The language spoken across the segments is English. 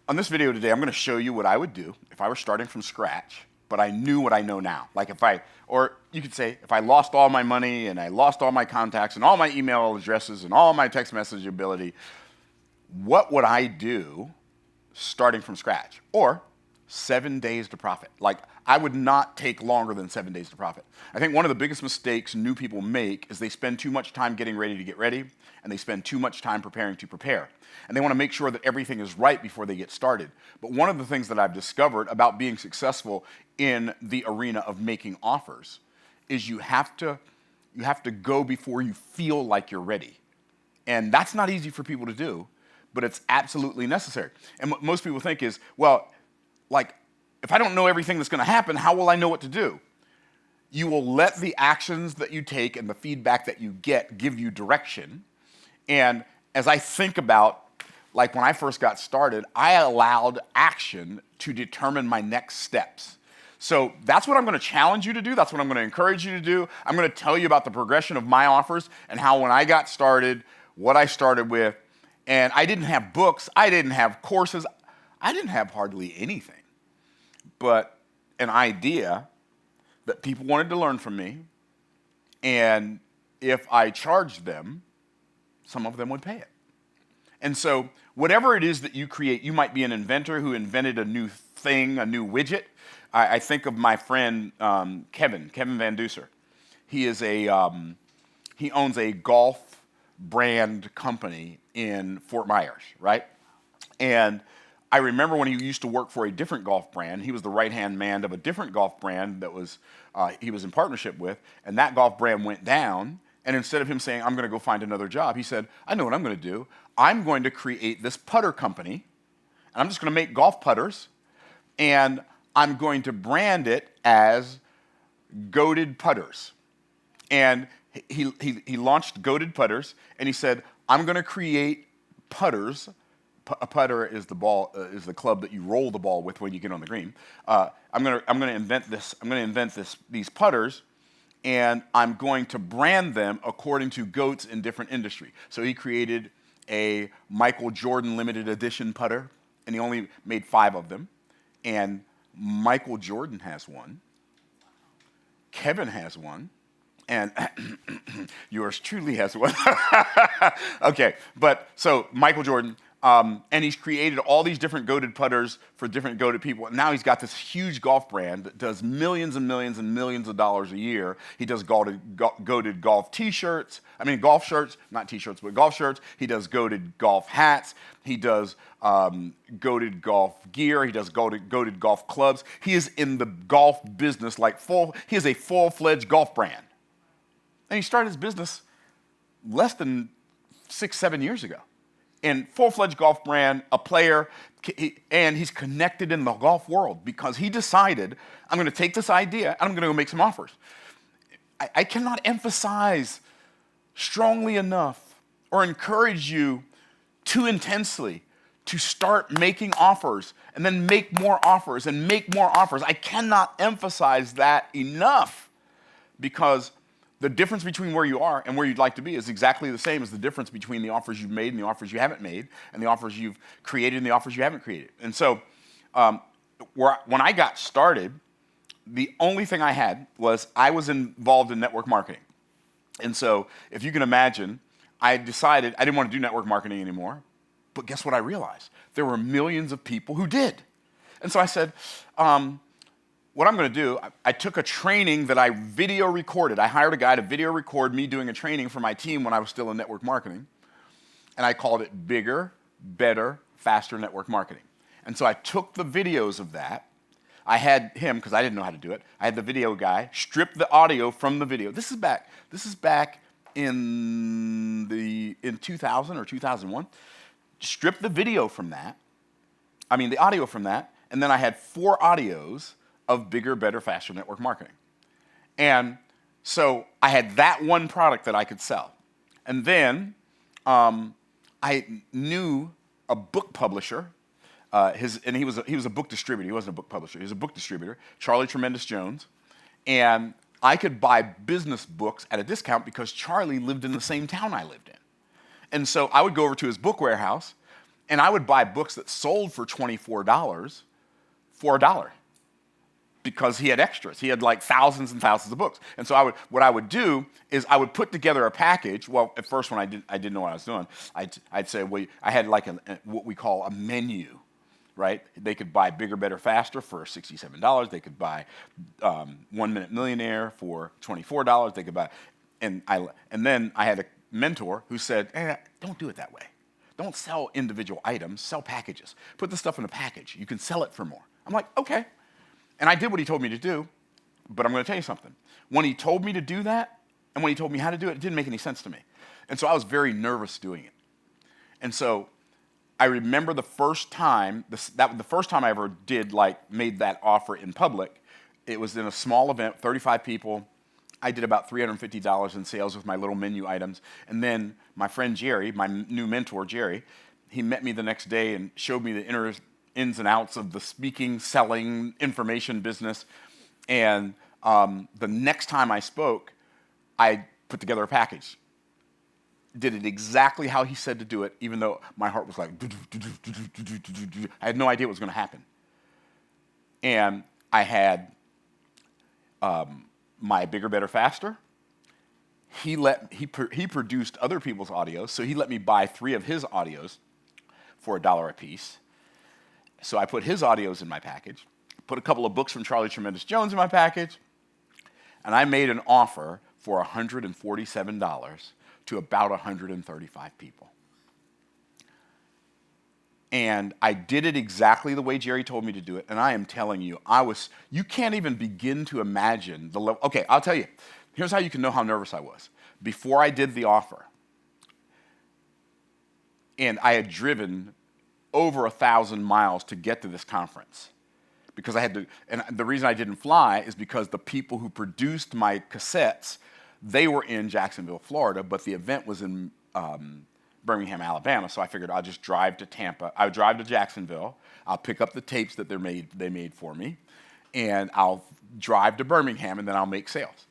On this video today, I'm going to show you what I would do if I were starting from scratch, but I knew what I know now. Like or you could say, if I lost all my money and I lost all my contacts and all my email addresses and all my text message ability, what would I do starting from scratch? Or 7 days to profit. Like, I would not take longer than 7 days to profit. I think one of the biggest mistakes new people make is they spend too much time getting ready to get ready, and they spend too much time preparing to prepare. And they want to make sure that everything is right before they get started. But one of the things that I've discovered about being successful in the arena of making offers is you have to go before you feel like you're ready. And that's not easy for people to do, but it's absolutely necessary. And what most people think is, well, like, if I don't know everything that's going to happen, how will I know what to do? You will let the actions that you take and the feedback that you get give you direction. And as I think about, like, when I first got started, I allowed action to determine my next steps. So that's what I'm going to challenge you to do. That's what I'm going to encourage you to do. I'm going to tell you about the progression of my offers and how when I got started, what I started with. And I didn't have books. I didn't have courses. I didn't have hardly anything but an idea that people wanted to learn from me. And if I charged them, some of them would pay it. And so whatever it is that you create, you might be an inventor who invented a new thing, a new widget. I think of my friend Kevin Van Duser. He owns a golf brand company in Fort Myers, right? And I remember when he used to work for a different golf brand. He was the right-hand man of a different golf brand that he was in partnership with, and that golf brand went down. And instead of him saying, I'm going to go find another job, he said, I know what I'm going to do. I'm going to create this putter company, and I'm just going to make golf putters, and I'm going to brand it as Goated Putters. And he launched Goated Putters, and he said, I'm going to create putters. A putter is the ball, is the club that you roll the ball with when you get on the green. I'm going to invent this. I'm going to invent these putters, and I'm going to brand them according to goats in different industry. So he created a Michael Jordan limited edition putter, and he only made 5 of them. And Michael Jordan has one. Kevin has one. And yours truly has one. Okay, but so Michael Jordan, and he's created all these different goated putters for different goated people. And now he's got this huge golf brand that does millions and millions and millions of dollars a year. He does goated golf t-shirts. I mean, golf shirts, not t-shirts, but golf shirts. He does goated golf hats. He does goated golf gear. He does goated golf clubs. He is in the golf business he is a full-fledged golf brand. And he started his business less than 6-7 years ago. And full-fledged golf brand, a player, and he's connected in the golf world because he decided, I'm going to take this idea and I'm going to go make some offers. I cannot emphasize strongly enough or encourage you too intensely to start making offers and then make more offers and make more offers. I cannot emphasize that enough because the difference between where you are and where you'd like to be is exactly the same as the difference between the offers you've made and the offers you haven't made and the offers you've created and the offers you haven't created. And so when I got started, the only thing I had was I was involved in network marketing. And so if you can imagine, I decided I didn't want to do network marketing anymore. But guess what I realized? There were millions of people who did. And so I said, what I'm going to do, I took a training that I video recorded. I hired a guy to video record me doing a training for my team when I was still in network marketing. And I called it Bigger, Better, Faster Network Marketing. And so I took the videos of that. I had him, because I didn't know how to do it, I had the video guy strip the audio from the video. This is back in 2000 or 2001. Strip the video from that. The audio from that. And then I had 4 audios of Bigger, Better, Faster Network Marketing. And so I had that one product that I could sell. And then I knew a book publisher, and he was a book distributor. He wasn't a book publisher. He was a book distributor, Charlie Tremendous Jones. And I could buy business books at a discount because Charlie lived in the same town I lived in. And so I would go over to his book warehouse, And I would buy books that sold for $24 for $1 because he had extras. He had like thousands and thousands of books. And so what I would do is I would put together a package. Well, at first when I didn't know what I was doing, I'd say, well, I had like what we call a menu, right? They could buy Bigger, Better, Faster for $67. They could buy 1 Minute Millionaire for $24. They could buy, and then I had a mentor who said, don't do it that way. Don't sell individual items, sell packages. Put the stuff in a package. You can sell it for more. I'm like, okay. And I did what he told me to do, but I'm going to tell you something. When he told me to do that, and when he told me how to do it, it didn't make any sense to me. And so I was very nervous doing it. And so I remember the first time I ever made that offer in public. It was in a small event, 35 people. I did about $350 in sales with my little menu items. And then my friend Jerry, my new mentor, Jerry, he met me the next day and showed me the ins and outs of the speaking, selling, information business. And the next time I spoke, I put together a package. Did it exactly how he said to do it, even though my heart was like, I had no idea what was going to happen. And I had my Bigger, Better, Faster. He produced other people's audios, so he let me buy 3 of his audios for $1 a piece. So I put his audios in my package, put a couple of books from Charlie Tremendous Jones in my package, and I made an offer for $147 to about 135 people. And I did it exactly the way Jerry told me to do it, and I am telling you, you can't even begin to imagine the level. Okay, I'll tell you. Here's how you can know how nervous I was. Before I did the offer, and I had driven over 1,000 miles to get to this conference because I had to, and the reason I didn't fly is because the people who produced my cassettes, they were in Jacksonville, Florida, but the event was in Birmingham, Alabama, so I figured I'll just drive to Tampa. I'll drive to Jacksonville, I'll pick up the tapes that they made for me, and I'll drive to Birmingham, and then I'll make sales.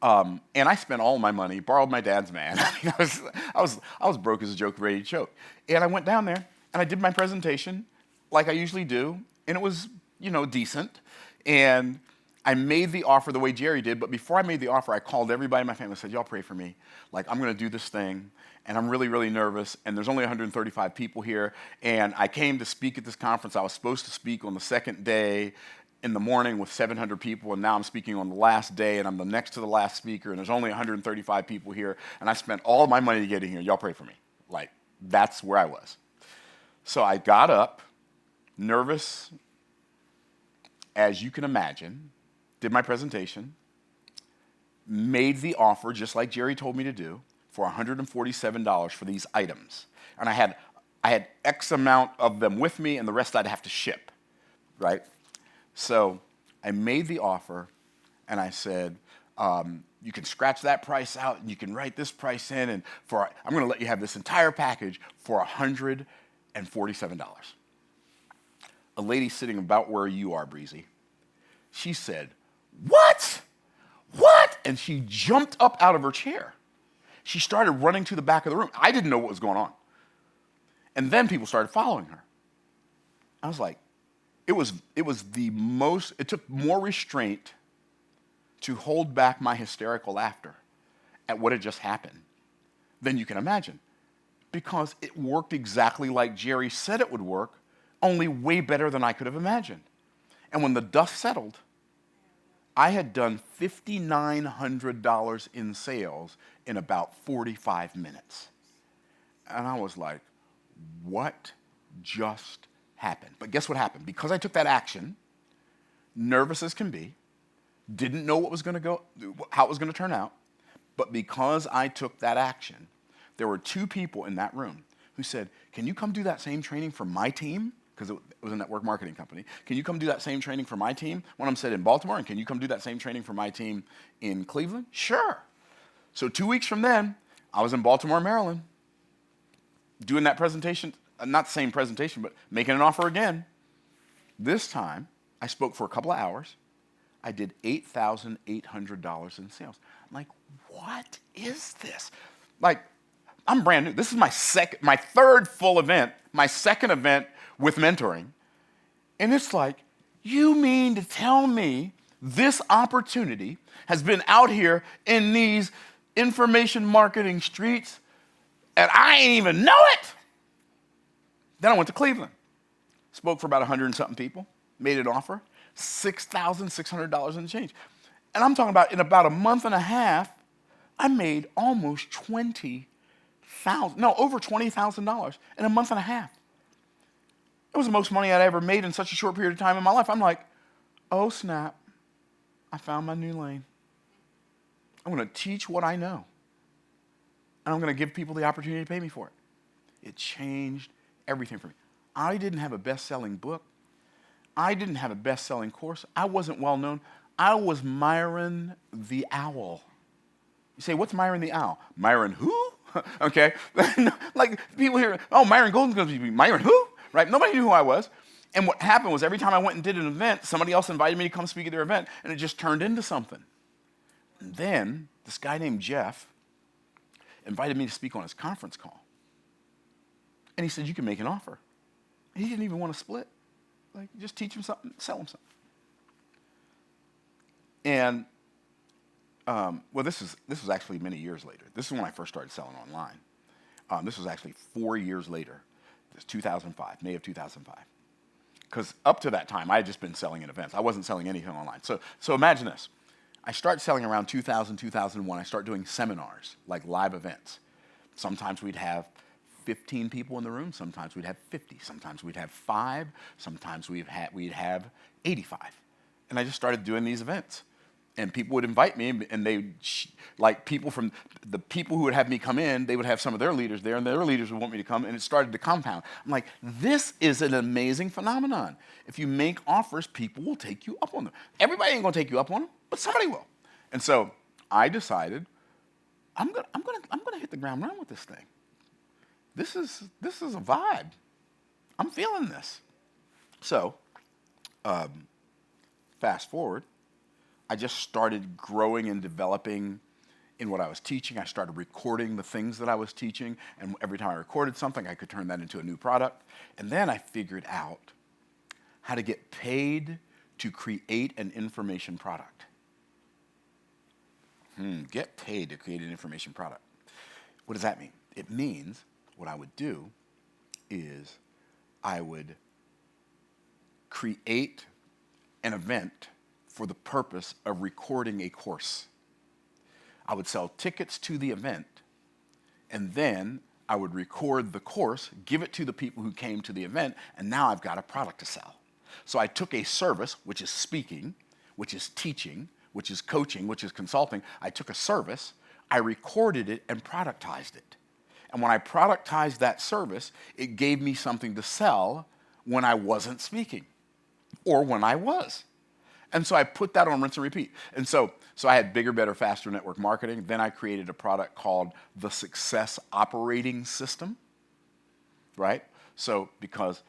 And I spent all my money, borrowed my dad's van. I was broke as a joke, ready to choke. And I went down there, and I did my presentation like I usually do, and it was, decent. And I made the offer the way Jerry did, but before I made the offer, I called everybody in my family and said, y'all pray for me. Like, I'm going to do this thing, and I'm really, really nervous, and there's only 135 people here, and I came to speak at this conference. I was supposed to speak on the second day in the morning with 700 people, and now I'm speaking on the last day, and I'm the next to the last speaker, and there's only 135 people here, and I spent all my money to get in here. Y'all pray for me. Like, that's where I was. So I got up, nervous as you can imagine, did my presentation, made the offer just like Jerry told me to do for $147 for these items. And I had X amount of them with me, and the rest I'd have to ship, right? So I made the offer, and I said, you can scratch that price out, and you can write this price in, and I'm going to let you have this entire package for $147. A lady sitting about where you are, Breezy, she said, "What? What?" And she jumped up out of her chair. She started running to the back of the room. I didn't know what was going on. And then people started following her. I was like, it took more restraint to hold back my hysterical laughter at what had just happened than you can imagine. Because it worked exactly like Jerry said it would work, only way better than I could have imagined. And when the dust settled, I had done $5,900 in sales in about 45 minutes. And I was like, what just happened? But guess what happened? Because I took that action, nervous as can be, didn't know how it was going to turn out, but because I took that action, there were 2 people in that room who said, "Can you come do that same training for my team?" Because it was a network marketing company. "Can you come do that same training for my team?" One of them said in Baltimore, "And can you come do that same training for my team in Cleveland?" Sure. So 2 weeks from then, I was in Baltimore, Maryland, doing that presentation, not the same presentation, but making an offer again. This time, I spoke for a couple of hours. I did $8,800 in sales. I'm like, what is this? Like, I'm brand new. This is my third full event, my second event with mentoring. And it's like, you mean to tell me this opportunity has been out here in these information marketing streets and I ain't even know it? Then I went to Cleveland, spoke for about 100 and something people, made an offer, $6,600 in change. And I'm talking about in about a month and a half, I made almost over $20,000 in a month and a half. It was the most money I'd ever made in such a short period of time in my life. I'm like, oh snap, I found my new lane. I'm going to teach what I know. And I'm going to give people the opportunity to pay me for it. It changed everything for me. I didn't have a best-selling book. I didn't have a best-selling course. I wasn't well known. I was Myron the Owl. You say, what's Myron the Owl? Myron who? Okay. Like people hear, oh, Myron Golden's going to be Myron who? Right? Nobody knew who I was. And what happened was every time I went and did an event, somebody else invited me to come speak at their event, and it just turned into something. And then this guy named Jeff invited me to speak on his conference call. And he said, you can make an offer. And he didn't even want to split. Like, just teach him something, sell him something. And, well, this was actually many years later. This is when I first started selling online. This was actually 4 years later. This 2005, May of 2005. Because up to that time, I had just been selling in events. I wasn't selling anything online. So imagine this. I start selling around 2000, 2001. I start doing seminars, like live events. Sometimes we'd have 15 people in the room. Sometimes we'd have 50. Sometimes we'd have 5. Sometimes we'd have 85. And I just started doing these events. And people would invite me, and like people from the people who would have me come in, they would have some of their leaders there, and their leaders would want me to come, and it started to compound. I'm like, this is an amazing phenomenon. If you make offers, people will take you up on them. Everybody ain't gonna take you up on them, but somebody will. And so I decided, I'm gonna hit the ground running with this thing. This is a vibe. I'm feeling this. So, fast forward. I just started growing and developing in what I was teaching. I started recording the things that I was teaching, and every time I recorded something, I could turn that into a new product. And then I figured out how to get paid to create an information product. Get paid to create an information product. What does that mean? It means what I would do is I would create an event for the purpose of recording a course. I would sell tickets to the event, and then I would record the course, give it to the people who came to the event, and now I've got a product to sell. So I took a service, which is speaking, which is teaching, which is coaching, which is consulting. I took a service, I recorded it, and productized it. And when I productized that service, it gave me something to sell when I wasn't speaking, or when I was. And so I put that on rinse and repeat. And so I had bigger, better, faster network marketing. Then I created a product called the Success Operating System, right? So because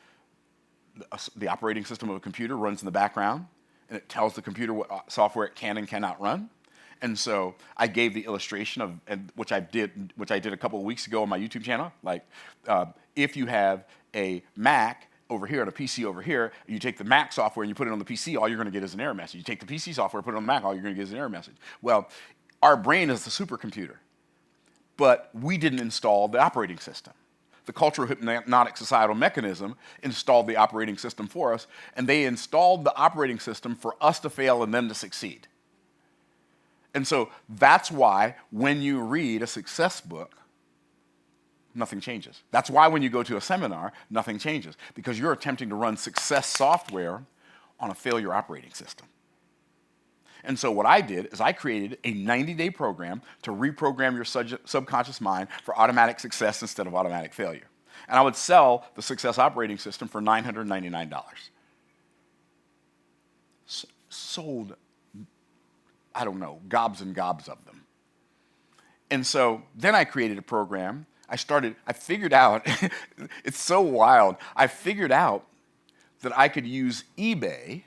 the operating system of a computer runs in the background, and it tells the computer what software it can and cannot run. And so I gave the illustration of, which I did a couple of weeks ago on my YouTube channel. Like, if you have a Mac over here and a PC over here, you take the Mac software and you put it on the PC, all you're going to get is an error message. You take the PC software, put it on the Mac, all you're going to get is an error message. Well, our brain is the supercomputer, but we didn't install the operating system. The cultural hypnotic societal mechanism installed the operating system for us, and they installed the operating system for us to fail and them to succeed. And so that's why when you read a success book, nothing changes. That's why when you go to a seminar, nothing changes, because you're attempting to run success software on a failure operating system. And so what I did is I created a 90-day program to reprogram your subconscious mind for automatic success instead of automatic failure. And I would sell the success operating system for $999. Sold, I don't know, gobs and gobs of them. And so then I created a program. I figured out, it's so wild, I figured out that I could use eBay,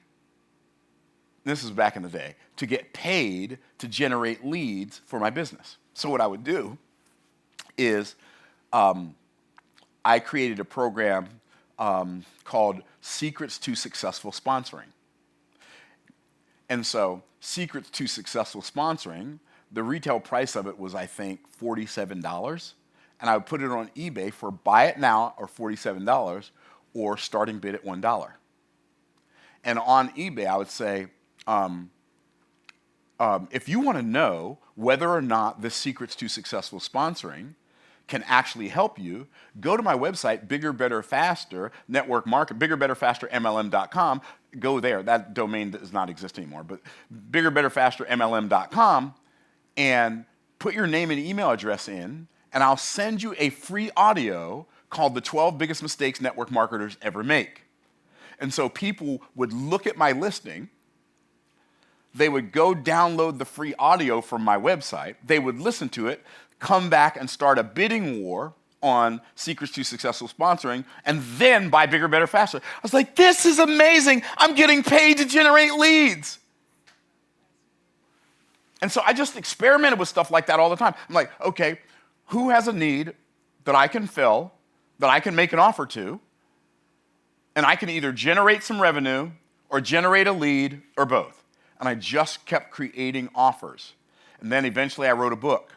this is back in the day, to get paid to generate leads for my business. So what I would do is I created a program called Secrets to Successful Sponsoring. And so, Secrets to Successful Sponsoring, the retail price of it was, I think, $47. And I would put it on eBay for buy it now or $47 or starting bid at $1. And on eBay, I would say, if you want to know whether or not this Secrets to Successful Sponsoring can actually help you, go to my website, Bigger, Better, Faster, Network Market, Bigger, Better, Faster, MLM.com. Go there. That domain does not exist anymore. But Bigger, Better, Faster, MLM.com, and put your name and email address in, and I'll send you a free audio called The 12 Biggest Mistakes Network Marketers Ever Make. And so people would look at my listing, they would go download the free audio from my website, they would listen to it, come back and start a bidding war on Secrets to Successful Sponsoring, and then buy Bigger, Better, Faster. I was like, this is amazing. I'm getting paid to generate leads. And so I just experimented with stuff like that all the time. I'm like, okay, who has a need that I can fill, that I can make an offer to, and I can either generate some revenue or generate a lead or both. And I just kept creating offers. And then eventually I wrote a book.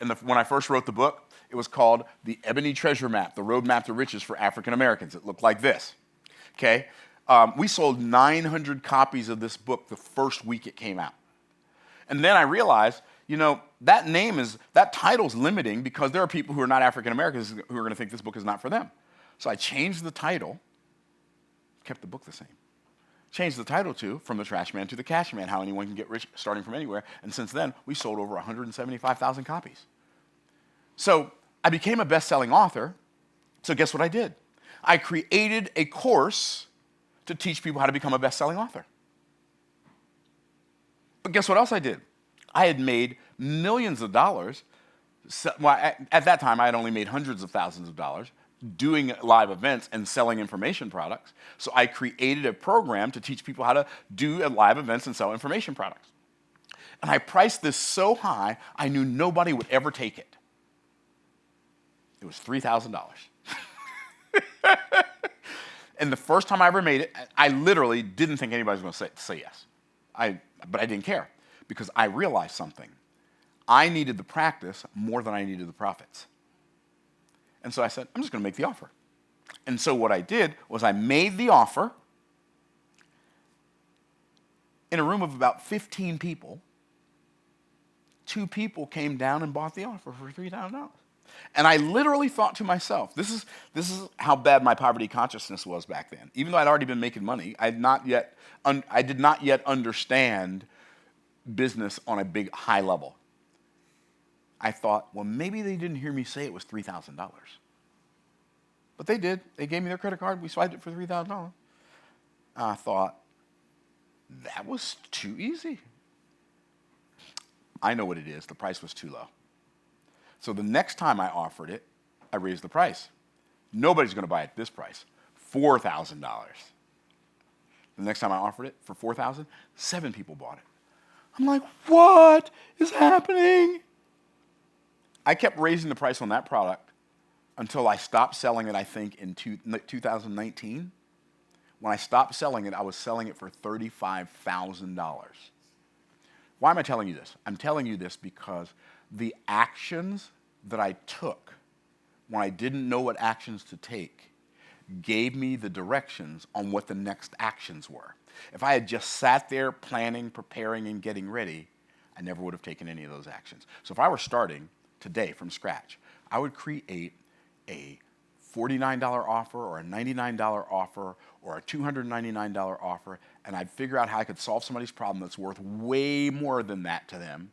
And when I first wrote the book, it was called The Ebony Treasure Map, The Roadmap to Riches for African Americans. It looked like this, okay? We sold 900 copies of this book the first week it came out. And then I realized, that title's limiting because there are people who are not African Americans who are going to think this book is not for them. So I changed the title, kept the book the same. Changed the title to From the Trash Man to the Cash Man, How Anyone Can Get Rich Starting From Anywhere. And since then, we sold over 175,000 copies. So I became a best-selling author. So guess what I did? I created a course to teach people how to become a best-selling author. But guess what else I did? I had made millions of dollars. At that time, I had only made hundreds of thousands of dollars doing live events and selling information products. So I created a program to teach people how to do live events and sell information products. And I priced this so high, I knew nobody would ever take it. It was $3,000. And the first time I ever made it, I literally didn't think anybody was going to say yes. But I didn't care because I realized something. I needed the practice more than I needed the profits. And so I said, I'm just going to make the offer. And so what I did was I made the offer in a room of about 15 people. 2 people came down and bought the offer for $3,000. And I literally thought to myself, this is how bad my poverty consciousness was back then. Even though I'd already been making money, I did not yet understand business on a big, high level. I thought, well, maybe they didn't hear me say it was $3,000. But they did. They gave me their credit card. We swiped it for $3,000. I thought, that was too easy. I know what it is. The price was too low. So the next time I offered it, I raised the price. Nobody's going to buy it at this price, $4,000. The next time I offered it for $4,000, 7 people bought it. I'm like, what is happening? I kept raising the price on that product until I stopped selling it, I think, in 2019. When I stopped selling it, I was selling it for $35,000. Why am I telling you this? I'm telling you this because the actions that I took when I didn't know what actions to take gave me the directions on what the next actions were. If I had just sat there planning, preparing, and getting ready, I never would have taken any of those actions. So if I were starting today from scratch, I would create a $49 offer or a $99 offer or a $299 offer, and I'd figure out how I could solve somebody's problem that's worth way more than that to them,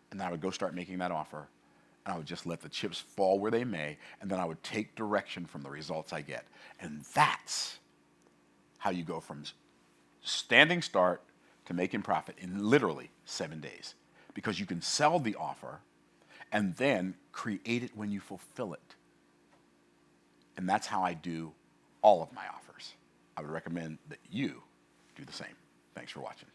and then I would go start making that offer, and I would just let the chips fall where they may, and then I would take direction from the results I get. And that's how you go from standing start to making profit in literally 7 days, because you can sell the offer and then create it when you fulfill it. And that's how I do all of my offers. I would recommend that you do the same. Thanks for watching.